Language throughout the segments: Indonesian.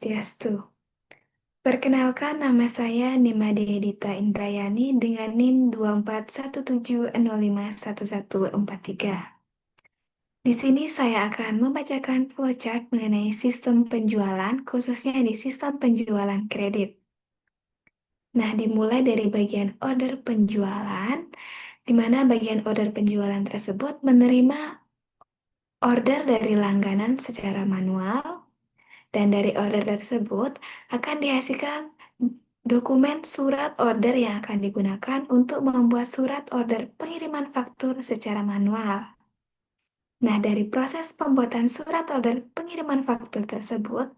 Swastiastu. Perkenalkan, nama saya Nimade Dita Indrayani dengan NIM 2417051143. Di sini saya akan membacakan flowchart mengenai sistem penjualan, khususnya di sistem penjualan kredit. Nah, dimulai dari bagian order penjualan, di mana bagian order penjualan tersebut menerima order dari langganan secara manual, dan dari order tersebut akan dihasilkan dokumen surat order yang akan digunakan untuk membuat surat order pengiriman faktur secara manual. Nah, dari proses pembuatan surat order pengiriman faktur tersebut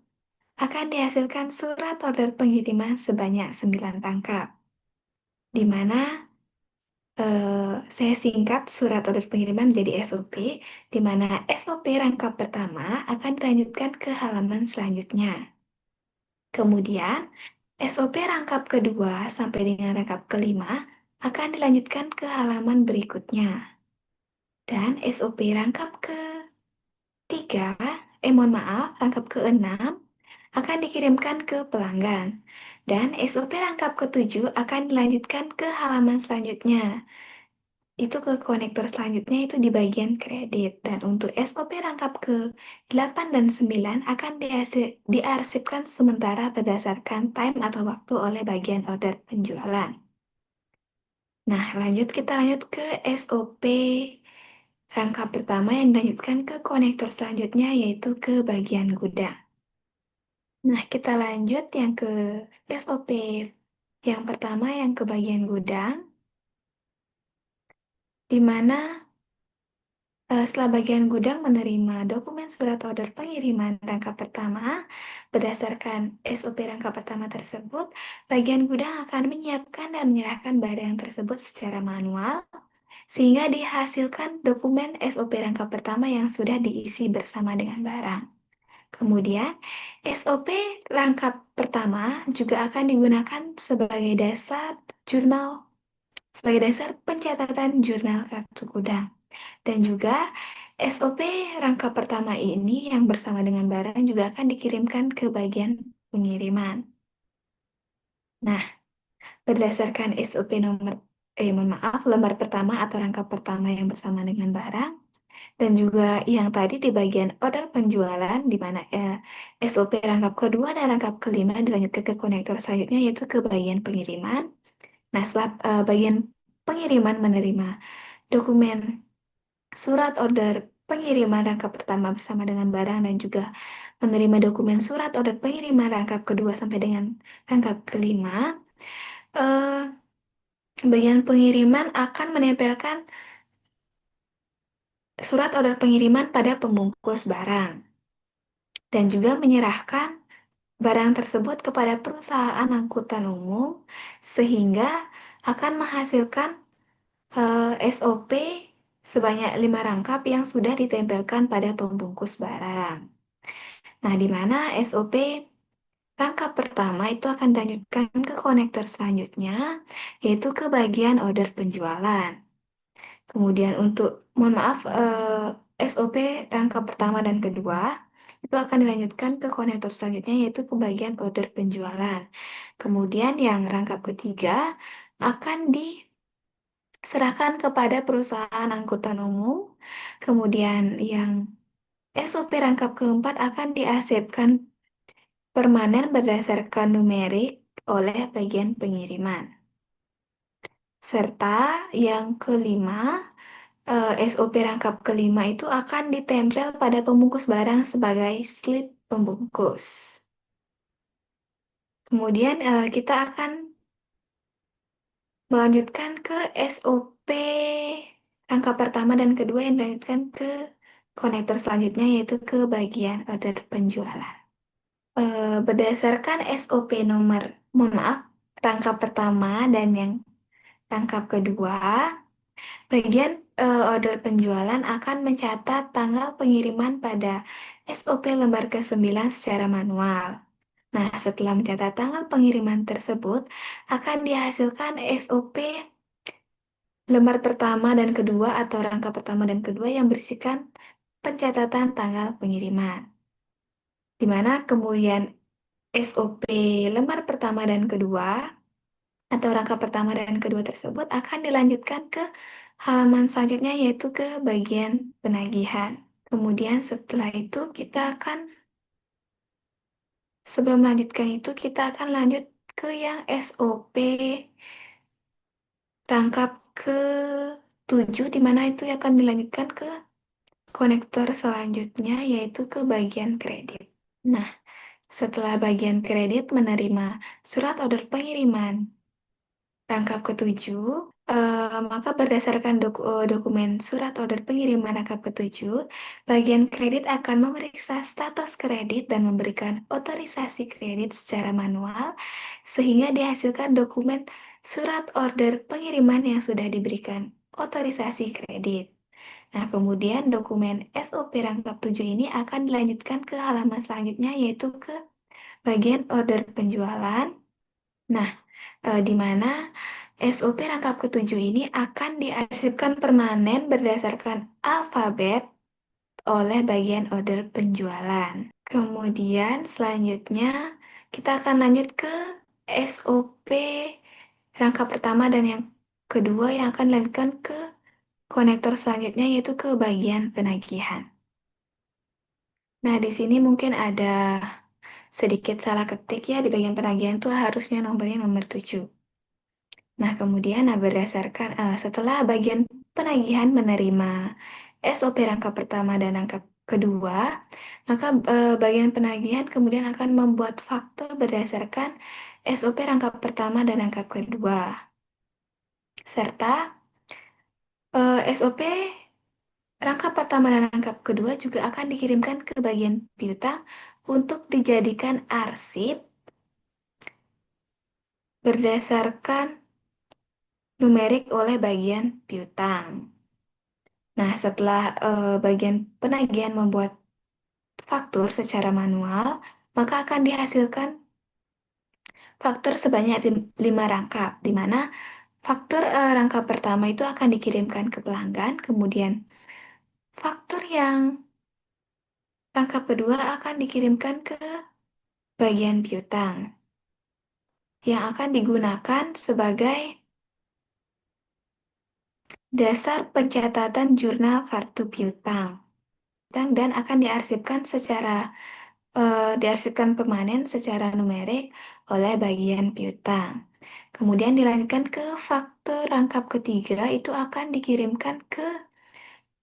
akan dihasilkan surat order pengiriman sebanyak 9 rangkap, di mana saya singkat surat order pengiriman menjadi SOP, di mana SOP rangkap pertama akan dilanjutkan ke halaman selanjutnya. Kemudian, SOP rangkap kedua sampai dengan rangkap kelima akan dilanjutkan ke halaman berikutnya. Dan SOP rangkap ketiga, rangkap keenam akan dikirimkan ke pelanggan. Dan SOP rangkap ketujuh akan dilanjutkan ke halaman selanjutnya. Itu ke konektor selanjutnya itu di bagian kredit. Dan untuk SOP rangkap ke-8 dan 9 akan diarsipkan sementara berdasarkan time atau waktu oleh bagian order penjualan. Nah, kita lanjut ke SOP rangkap pertama yang dilanjutkan ke konektor selanjutnya yaitu ke bagian gudang. Nah, kita lanjut yang ke SOP yang pertama yang ke bagian gudang, di mana setelah bagian gudang menerima dokumen surat order pengiriman rangkap pertama, berdasarkan SOP rangkap pertama tersebut, bagian gudang akan menyiapkan dan menyerahkan barang tersebut secara manual, sehingga dihasilkan dokumen SOP rangkap pertama yang sudah diisi bersama dengan barang. Kemudian, SOP rangkap pertama juga akan digunakan sebagai dasar pencatatan jurnal kartu gudang. Dan juga SOP rangkap pertama ini yang bersama dengan barang juga akan dikirimkan ke bagian pengiriman. Nah, berdasarkan SOP lembar pertama atau rangkap pertama yang bersama dengan barang, dan juga yang tadi di bagian order penjualan, di mana SOP rangkap kedua dan rangkap kelima dilanjutkan ke konektor selanjutnya, yaitu ke bagian pengiriman. Nah, setelah bagian pengiriman menerima dokumen surat order pengiriman rangkap pertama bersama dengan barang dan juga menerima dokumen surat order pengiriman rangkap kedua sampai dengan rangkap kelima, eh, bagian pengiriman akan menempelkan surat order pengiriman pada pembungkus barang dan juga menyerahkan barang tersebut kepada perusahaan angkutan umum sehingga akan menghasilkan SOP sebanyak 5 rangkap yang sudah ditempelkan pada pembungkus barang. Nah, di mana SOP rangkap pertama itu akan dilanjutkan ke konektor selanjutnya, yaitu ke bagian order penjualan. Kemudian mohon maaf, SOP rangkap pertama dan kedua itu akan dilanjutkan ke konektor selanjutnya, yaitu ke bagian order penjualan. Kemudian yang rangkap ketiga akan diserahkan kepada perusahaan angkutan umum. Kemudian yang SOP rangkap keempat akan diarsipkan permanen berdasarkan numerik oleh bagian pengiriman. Serta yang kelima, SOP rangkap kelima itu akan ditempel pada pembungkus barang sebagai slip pembungkus. Kemudian kita akan melanjutkan ke SOP rangkap pertama dan kedua yang dilanjutkan ke konektor selanjutnya, yaitu ke bagian order penjualan. Berdasarkan SOP rangkap pertama dan yang rangkap kedua, bagian order penjualan akan mencatat tanggal pengiriman pada SOP lembar ke-9 secara manual. Nah, setelah mencatat tanggal pengiriman tersebut, akan dihasilkan SOP lembar pertama dan kedua atau rangkap pertama dan kedua yang berisikan pencatatan tanggal pengiriman. Di mana kemudian SOP lembar pertama dan kedua atau rangka pertama dan kedua tersebut akan dilanjutkan ke halaman selanjutnya yaitu ke bagian penagihan. Kemudian setelah itu sebelum melanjutkan itu kita akan lanjut ke yang SOP rangkap ke 7 di mana itu akan dilanjutkan ke konektor selanjutnya yaitu ke bagian kredit. Nah, setelah bagian kredit menerima surat order pengiriman rangkap ketujuh, maka berdasarkan dokumen surat order pengiriman rangkap ketujuh, bagian kredit akan memeriksa status kredit dan memberikan otorisasi kredit secara manual, sehingga dihasilkan dokumen surat order pengiriman yang sudah diberikan otorisasi kredit. Nah, kemudian dokumen SOP rangkap 7 ini akan dilanjutkan ke halaman selanjutnya, yaitu ke bagian order penjualan. Nah, di mana SOP rangkap ketujuh ini akan diarsipkan permanen berdasarkan alfabet oleh bagian order penjualan. Kemudian selanjutnya kita akan lanjut ke SOP rangkap pertama dan yang kedua yang akan dilanjutkan ke konektor selanjutnya yaitu ke bagian penagihan. Nah, di sini mungkin ada sedikit salah ketik ya, di bagian penagihan itu harusnya nomornya nomor 7. Nah, kemudian berdasarkan setelah bagian penagihan menerima SOP rangkap pertama dan rangkap kedua, maka bagian penagihan kemudian akan membuat faktur berdasarkan SOP rangkap pertama dan rangkap kedua. Serta SOP rangkap pertama dan rangkap kedua juga akan dikirimkan ke bagian piutang untuk dijadikan arsip berdasarkan numerik oleh bagian piutang. Nah, setelah bagian penagihan membuat faktur secara manual, maka akan dihasilkan faktur sebanyak 5 rangkap, di mana faktur rangkap pertama itu akan dikirimkan ke pelanggan, kemudian faktur yang rangkap kedua akan dikirimkan ke bagian piutang, yang akan digunakan sebagai dasar pencatatan jurnal kartu piutang, dan akan diarsipkan permanen secara numerik oleh bagian piutang. Kemudian dilanjutkan ke faktur rangkap ketiga itu akan dikirimkan ke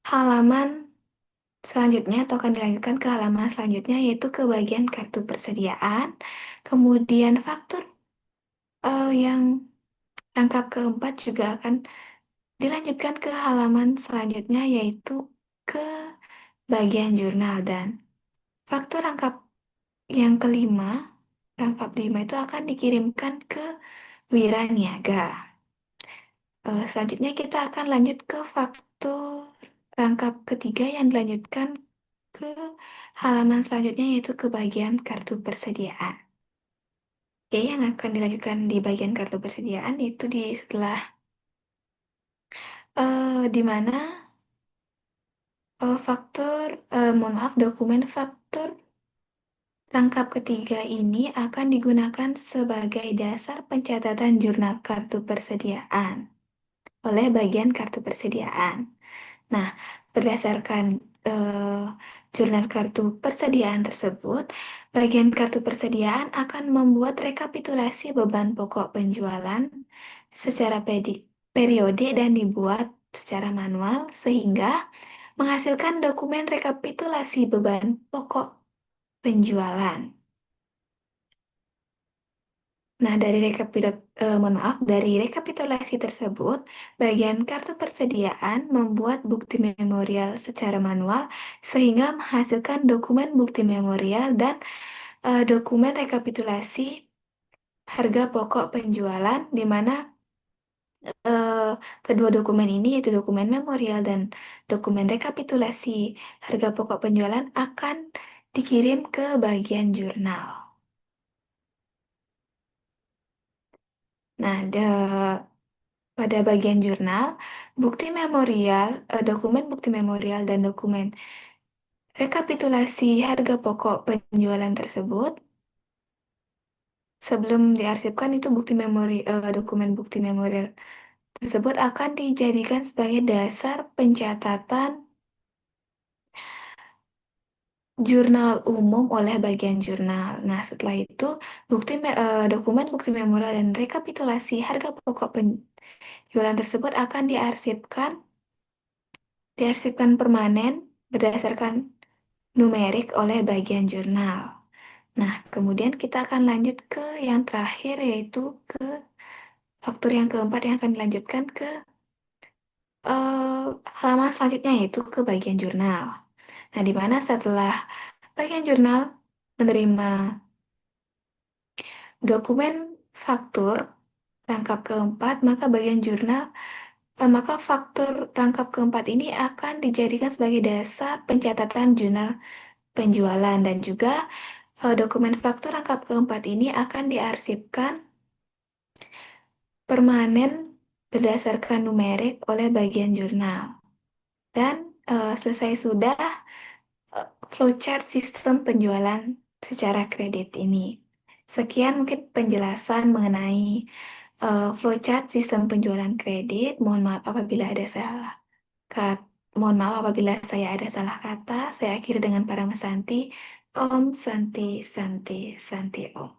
halaman selanjutnya atau akan dilanjutkan ke halaman selanjutnya yaitu ke bagian kartu persediaan. Kemudian faktur yang rangkap keempat juga akan dilanjutkan ke halaman selanjutnya yaitu ke bagian jurnal dan faktur rangkap yang kelima, rangkap 5 itu akan dikirimkan ke Wiraniaga. Selanjutnya kita akan lanjut ke faktur rangkap ketiga yang dilanjutkan ke halaman selanjutnya yaitu ke bagian kartu persediaan. Oke, yang akan dilanjutkan di bagian kartu persediaan itu setelah di mana mohon maaf, dokumen faktur rangkap ketiga ini akan digunakan sebagai dasar pencatatan jurnal kartu persediaan oleh bagian kartu persediaan. Nah, berdasarkan eh, jurnal kartu persediaan tersebut, bagian kartu persediaan akan membuat rekapitulasi beban pokok penjualan secara periode dan dibuat secara manual sehingga menghasilkan dokumen rekapitulasi beban pokok penjualan. Nah, dari rekapitulasi tersebut, bagian kartu persediaan membuat bukti memorial secara manual sehingga menghasilkan dokumen bukti memorial dan dokumen rekapitulasi harga pokok penjualan di mana eh, kedua dokumen ini yaitu dokumen memorial dan dokumen rekapitulasi harga pokok penjualan akan dikirim ke bagian jurnal. Nah, pada bagian jurnal, dokumen bukti memorial dan dokumen rekapitulasi harga pokok penjualan tersebut Sebelum diarsipkan itu dokumen bukti memori tersebut akan dijadikan sebagai dasar pencatatan jurnal umum oleh bagian jurnal. Nah, setelah itu dokumen bukti memorial dan rekapitulasi harga pokok penjualan tersebut akan diarsipkan permanen berdasarkan numerik oleh bagian jurnal. Nah, kemudian kita akan lanjut ke yang terakhir yaitu ke faktur yang keempat yang akan dilanjutkan ke halaman selanjutnya yaitu ke bagian jurnal. Nah, di mana setelah bagian jurnal menerima dokumen faktur rangkap keempat, maka faktur rangkap keempat ini akan dijadikan sebagai dasar pencatatan jurnal penjualan dan juga dokumen faktur rangkap keempat ini akan diarsipkan permanen berdasarkan numerik oleh bagian jurnal. Dan selesai sudah flowchart sistem penjualan secara kredit ini. Sekian mungkin penjelasan mengenai flowchart sistem penjualan kredit. Mohon maaf apabila ada salah kata. Mohon maaf apabila saya ada salah kata. Saya akhiri dengan para Santi. Om Santi Santi Santi Om.